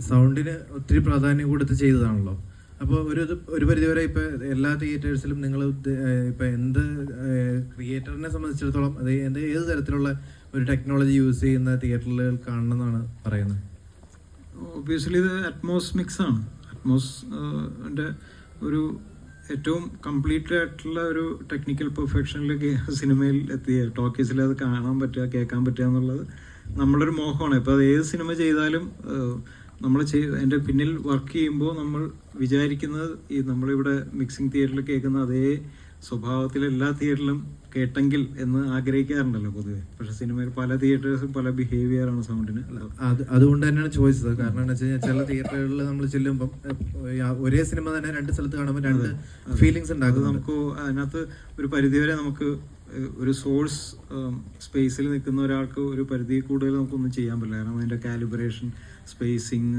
സൗണ്ടിന് ഒത്തിരി പ്രാധാന്യം കൊടുത്ത് ചെയ്തതാണല്ലോ. അപ്പോൾ ഒരു പരിധിവരെ ഇപ്പോൾ എല്ലാ തിയേറ്റേഴ്സിലും നിങ്ങൾ ഇപ്പോൾ എന്ത് ക്രിയേറ്ററിനെ സംബന്ധിച്ചിടത്തോളം അത് ഏത് തരത്തിലുള്ള ഒരു ടെക്നോളജി യൂസ് ചെയ്യുന്ന തിയേറ്ററുകൾ കാണണമെന്നാണ് പറയുന്നത്? ഒബ്വിയസ്ലി ഇത് അറ്റ്മോസ് മിക്സാണ്. അറ്റ്മോസിൻ്റെ ഒരു ഏറ്റവും കംപ്ലീറ്റ് ആയിട്ടുള്ള ഒരു ടെക്നിക്കൽ പെർഫെക്ഷനിലേക്ക് സിനിമയിൽ എത്തിയ ടോക്കീസിൽ അത് കാണാൻ പറ്റുക, കേൾക്കാൻ പറ്റുക എന്നുള്ളത് നമ്മളൊരു മോഹമാണ്. ഇപ്പോൾ അത് ഏത് സിനിമ ചെയ്താലും നമ്മൾ അതിൻ്റെ പിന്നിൽ വർക്ക് ചെയ്യുമ്പോൾ നമ്മൾ വിചാരിക്കുന്നത് ഈ നമ്മളിവിടെ മിക്സിംഗ് തിയേറ്ററിൽ കേൾക്കുന്ന അതേ സ്വഭാവത്തിൽ എല്ലാ തിയേറ്ററിലും കേട്ടെങ്കിൽ എന്ന് ആഗ്രഹിക്കാറുണ്ടല്ലോ പൊതുവെ. പക്ഷെ സിനിമയിൽ പല തിയേറ്റേഴ്സും പല ബിഹേവിയറാണ് സൗണ്ടിന്. അതുകൊണ്ട് തന്നെയാണ് ചോദിച്ചത്. കാരണം എന്ന് വെച്ച് കഴിഞ്ഞാൽ ചില തിയേറ്ററുകളിൽ നമ്മൾ ചെല്ലുമ്പം ഒരേ സിനിമ തന്നെ രണ്ട് സ്ഥലത്ത് കാണുമ്പോൾ രണ്ട് ഫീലിങ്സ് ഉണ്ടാകും. നമുക്ക് അതിനകത്ത് ഒരു പരിധിവരെ നമുക്ക് ഒരു സോഴ്സ് സ്പേസിൽ നിൽക്കുന്ന ഒരാൾക്ക് ഒരു പരിധി കൂടുതൽ നമുക്കൊന്നും ചെയ്യാൻ പറ്റില്ല. കാരണം അതിൻ്റെ കാലിബ്രേഷൻ, സ്പേസിങ്,